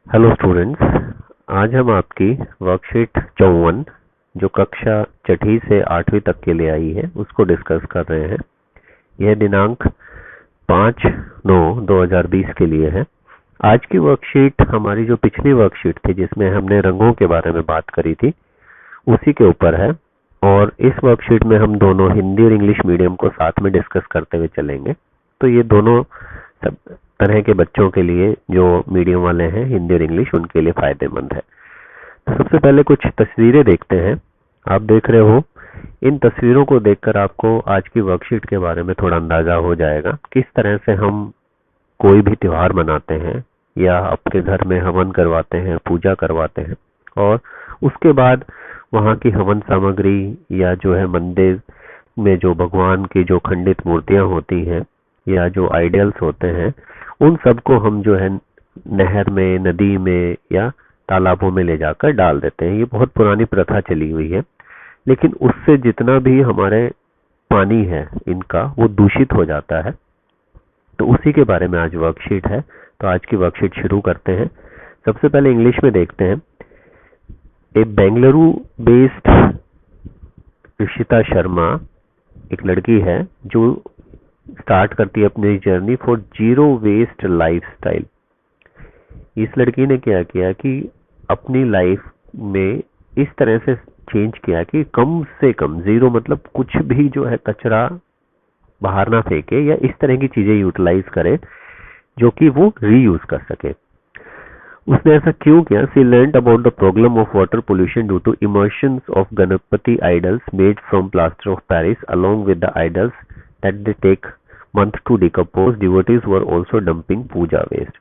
Hello students, आज हम आपकी वर्कशीट 54 जो कक्षा छठी से 8वीं तक के लिए आई है उसको डिस्कस कर रहे हैं। यह दिनांक 5/9/2020 के लिए है। आज की वर्कशीट हमारी जो पिछली वर्कशीट थी जिसमें हमने रंगों के बारे में बात करी थी उसी के ऊपर है, और इस वर्कशीट में हम दोनों हिंदी और इंग्लिश मीडियम को साथ में डिस्कस करते हुए चलेंगे। तो ये दोनों सब तरह के बच्चों के लिए जो मीडियम वाले हैं हिंदी और इंग्लिश उनके लिए फायदेमंद है। तो सबसे पहले कुछ तस्वीरें देखते हैं। आप देख रहे हो, इन तस्वीरों को देखकर आपको आज की वर्कशीट के बारे में थोड़ा अंदाजा हो जाएगा किस तरह से हम कोई भी त्योहार मनाते हैं या आपके घर में हवन करवाते हैं, पूजा करवाते हैं, और उसके बाद वहाँ की हवन सामग्री या जो है मंदिर में जो भगवान की जो खंडित मूर्तियां होती हैं या जो आइडियल्स होते हैं उन सबको हम जो है नहर में, नदी में या तालाबों में ले जाकर डाल देते हैं। ये बहुत पुरानी प्रथा चली हुई है, लेकिन उससे जितना भी हमारे पानी है इनका वो दूषित हो जाता है। तो उसी के बारे में आज वर्कशीट है। तो आज की वर्कशीट शुरू करते हैं। सबसे पहले इंग्लिश में देखते हैं। ए बेंगलुरु बेस्ड ऋषिता शर्मा एक लड़की है जो स्टार्ट करती है अपनी journey for zero waste lifestyle. इस लड़की ने क्या किया कि अपनी लाइफ में इस तरह से चेंज किया कि कम से कम, जीरो मतलब कुछ भी जो है कचरा बाहर ना फेंके या इस तरह की चीजें यूटिलाइज करे जो कि वो रीयूज कर सके। उसने ऐसा क्यों किया? She learned about the problem of water pollution due to immersions of Ganpati idols made from plaster of Paris along with the idols that they take month to decompose. Devotees were also dumping puja waste.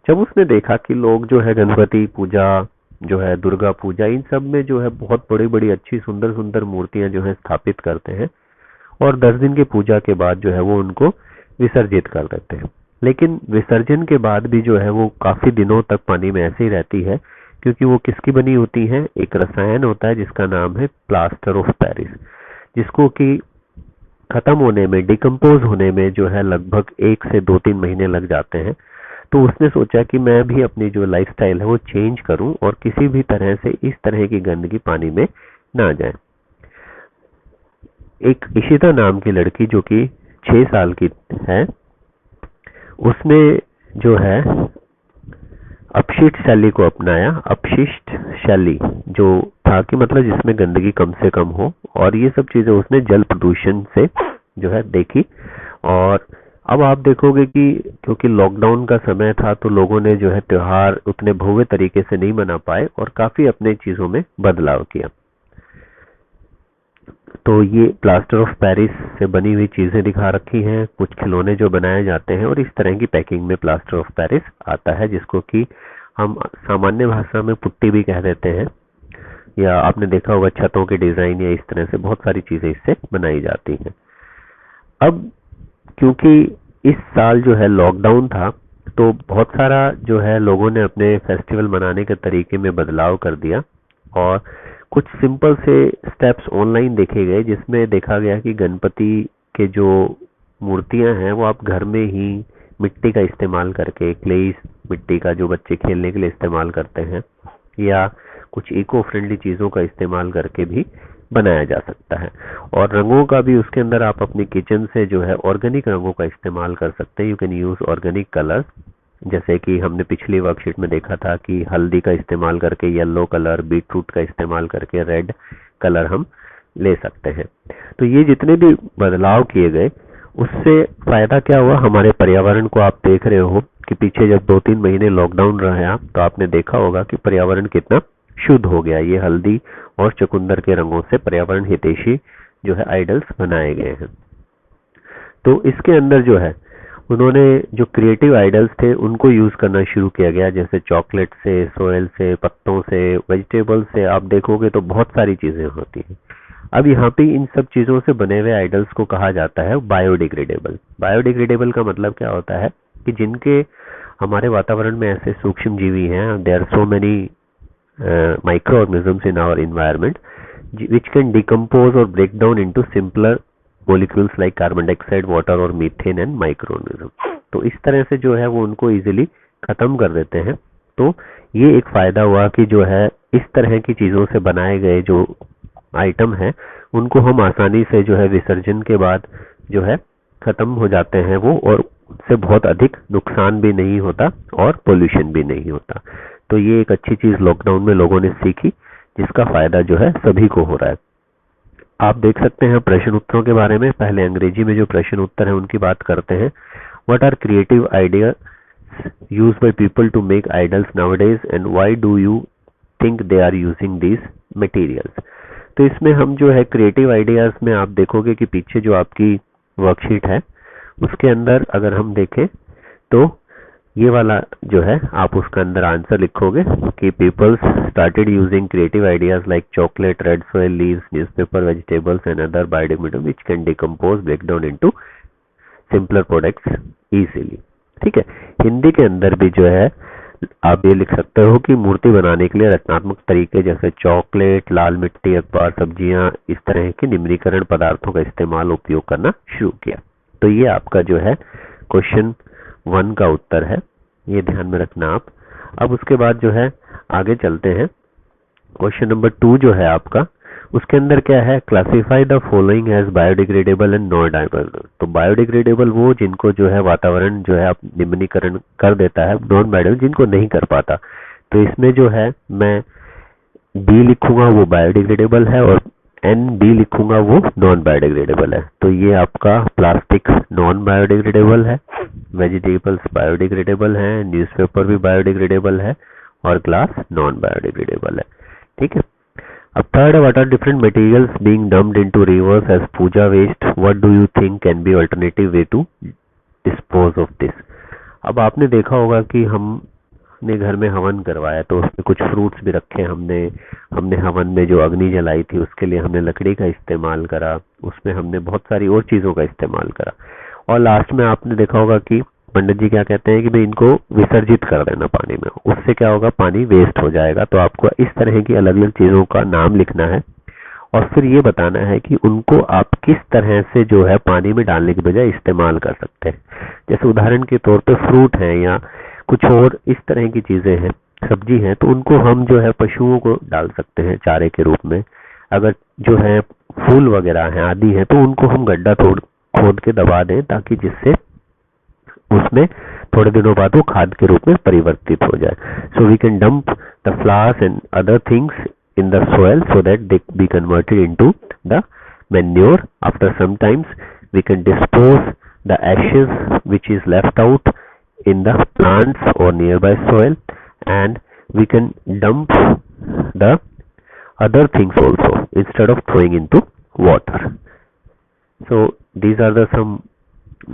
जब उसने देखा कि लोग जो है गणपति पूजा, जो है दुर्गा पूजा, इन सब में जो है बहुत बड़ी बड़ी अच्छी सुंदर सुंदर मूर्तियां जो है स्थापित करते हैं और 10 दिन की पूजा के बाद जो है वो उनको विसर्जित कर देते हैं, लेकिन विसर्जन के बाद भी जो है वो काफी दिनों तक पानी में ऐसे ही रहती है, क्योंकि वो किसकी बनी होती है? एक रसायन होता है जिसका नाम है प्लास्टर ऑफ पेरिस, जिसको कि खत्म होने में, डिकम्पोज होने में जो है लगभग 1 से 2-3 महीने लग जाते हैं। तो उसने सोचा कि मैं भी अपनी जो लाइफस्टाइल है वो चेंज करूं और किसी भी तरह से इस तरह की गंदगी पानी में ना जाए। एक इशिता नाम की लड़की जो कि 6 साल की है, उसने जो है अपशिष्ट शैली को अपनाया। अपशिष्ट शैली जो था कि मतलब जिसमें गंदगी कम से कम हो, और ये सब चीजें उसने जल प्रदूषण से जो है देखी। और अब आप देखोगे कि क्योंकि लॉकडाउन का समय था तो लोगों ने जो है त्योहार उतने भव्य तरीके से नहीं मना पाए और काफी अपने चीजों में बदलाव किया। तो ये प्लास्टर ऑफ पेरिस से बनी हुई चीजें दिखा रखी हैं, कुछ खिलौने जो बनाए जाते हैं, और इस तरह की पैकिंग में प्लास्टर ऑफ पेरिस आता है, जिसको कि हम सामान्य भाषा में पुट्टी भी कह देते हैं, या आपने देखा होगा छतों के डिजाइन या इस तरह से बहुत सारी चीजें इससे बनाई जाती हैं। अब क्योंकि इस साल जो है लॉकडाउन था तो बहुत सारा जो है लोगों ने अपने फेस्टिवल मनाने के तरीके में बदलाव कर दिया और कुछ सिंपल से स्टेप्स ऑनलाइन देखे गए, जिसमें देखा गया कि गणपति के जो मूर्तियां हैं वो आप घर में ही मिट्टी का इस्तेमाल करके, क्ले मिट्टी का जो बच्चे खेलने के लिए इस्तेमाल करते हैं, या कुछ इको फ्रेंडली चीजों का इस्तेमाल करके भी बनाया जा सकता है। और रंगों का भी उसके अंदर आप अपनी किचन से जो है ऑर्गेनिक रंगों का इस्तेमाल कर सकते हैं। You can use organic colours, जैसे कि हमने पिछली वर्कशीट में देखा था कि हल्दी का इस्तेमाल करके येलो कलर, बीटरूट का इस्तेमाल करके रेड कलर हम ले सकते हैं। तो ये जितने भी बदलाव किए गए उससे फायदा क्या हुआ? हमारे पर्यावरण को आप देख रहे हो कि पीछे जब 2-3 महीने लॉकडाउन रहा तो आपने देखा होगा कि पर्यावरण कितना शुद्ध हो गया। ये हल्दी और चुकंदर के रंगों से पर्यावरण हितैषी जो है आइडल्स बनाए गए हैं। तो इसके अंदर जो है उन्होंने जो क्रिएटिव आइडल्स थे उनको यूज करना शुरू किया गया, जैसे चॉकलेट से, सोयल से, पत्तों से, वेजिटेबल से। आप देखोगे तो बहुत सारी चीजें होती हैं। अब यहाँ पे इन सब चीजों से बने हुए आइडल्स को कहा जाता है बायोडिग्रेडेबल। बायोडिग्रेडेबल का मतलब क्या होता है कि जिनके हमारे वातावरण में ऐसे सूक्ष्म जीवी हैं, there are so many microorganisms in our environment which can decompose or break down into simpler molecules like carbon dioxide, water और मीथेन एंड microorganisms। तो इस तरह से जो है वो उनको इजीली खत्म कर देते हैं। तो ये एक फायदा हुआ कि जो है इस तरह की चीजों से बनाए गए जो आइटम है उनको हम आसानी से जो है विसर्जन के बाद जो है खत्म हो जाते हैं वो, और उससे बहुत अधिक नुकसान भी नहीं होता और पोल्यूशन भी नहीं होता। तो ये एक अच्छी चीज लॉकडाउन में लोगों ने सीखी, जिसका फायदा जो है सभी को हो रहा है। आप देख सकते हैं प्रश्न उत्तरों के बारे में। पहले अंग्रेजी में जो प्रश्न उत्तर है उनकी बात करते हैं। What are creative idea used by people to make idols nowadays and why do you think they are using these materials. तो इसमें हम जो है क्रिएटिव आइडियाज में आप देखोगे कि पीछे जो आपकी वर्कशीट है उसके अंदर अगर हम देखें तो ये वाला जो है आप उसका अंदर आंसर लिखोगे कि people started using creative ideas like chocolate, red soil leaves, newspaper, vegetables and other biodegradable which can decompose break down into simpler products easily. ठीक है, हिंदी के अंदर भी जो है आप ये लिख सकते हो कि मूर्ति बनाने के लिए रचनात्मक तरीके जैसे चॉकलेट, लाल मिट्टी, अखबार, सब्जियां, इस तरह के निम्नीकरण पदार्थों का इस्तेमाल उपयोग करना शुरू किया। तो ये आपका जो है क्वेश्चन 1 का उत्तर है, ये ध्यान में रखना आप। अब उसके बाद जो है आगे चलते हैं। क्वेश्चन नंबर 2 जो है आपका, उसके अंदर क्या है, classify the following as biodegradable and non biodegradable. तो बायोडिग्रेडेबल वो जिनको जो है वातावरण जो है आप निम्नीकरण कर देता है, नॉन बायोडिग्रेडेबल जिनको नहीं कर पाता। तो इसमें जो है मैं बी लिखूंगा वो बायोडिग्रेडेबल है और एन बी लिखूंगा वो नॉन बायोडिग्रेडेबल है। तो ये आपका प्लास्टिक नॉन बायोडिग्रेडेबल है, वेजिटेबल्स बायोडिग्रेडेबल है, न्यूज़पेपर भी बायोडिग्रेडेबल है और ग्लास नॉन बायोडिग्रेडेबल है। ठीक है। अब third, what are different materials being dumped into rivers as puja waste, what do you think can be alternative way to dispose of this. अब आपने देखा होगा कि हमने घर में हवन करवाया तो उसमें कुछ फ्रूट्स भी रखे, हमने हवन में जो अग्नि जलाई थी उसके लिए हमने लकड़ी का इस्तेमाल करा, उसमें हमने बहुत सारी और चीजों का इस्तेमाल करा, और लास्ट में आपने देखा होगा कि पंडित जी क्या कहते हैं कि भाई इनको विसर्जित कर देना पानी में, उससे क्या होगा, पानी वेस्ट हो जाएगा। तो आपको इस तरह की अलग अलग चीजों का नाम लिखना है और फिर ये बताना है कि उनको आप किस तरह से जो है पानी में डालने की बजाय इस्तेमाल कर सकते हैं। जैसे उदाहरण के तौर पे फ्रूट है या कुछ और इस तरह की चीजें हैं, सब्जी है, तो उनको हम जो है पशुओं को डाल सकते हैं चारे के रूप में। अगर जो है फूल वगैरह है आदि है तो उनको हम गड्ढा खोद के दबा दें ताकि जिससे उसमें थोड़े दिनों बाद वो खाद के रूप में परिवर्तित हो जाए। So we can dump the flowers and other things in the soil so that they be converted into the manure. After some times we can dispose the ashes which is left out in the plants or nearby soil, and we can dump the other things also instead of throwing into water. So these are the some,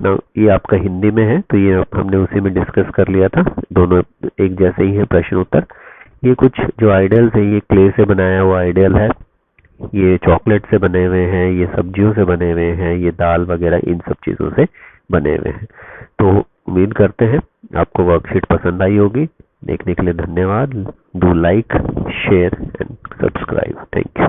now ये आपका हिंदी में है तो ये हमने उसी में discuss कर लिया था, दोनों एक जैसे ही है प्रश्न उत्तर। ये कुछ जो आइडियल्स है ये क्ले से बनाया हुआ आइडियल है, ये चॉकलेट से बने हुए हैं, ये सब्जियों से बने हुए हैं, ये दाल वगैरह इन सब चीजों से बने हुए हैं। तो उम्मीद करते हैं आपको वर्कशीट पसंद आई होगी। देखने के लिए धन्यवाद। Do like, share and subscribe. Thank you.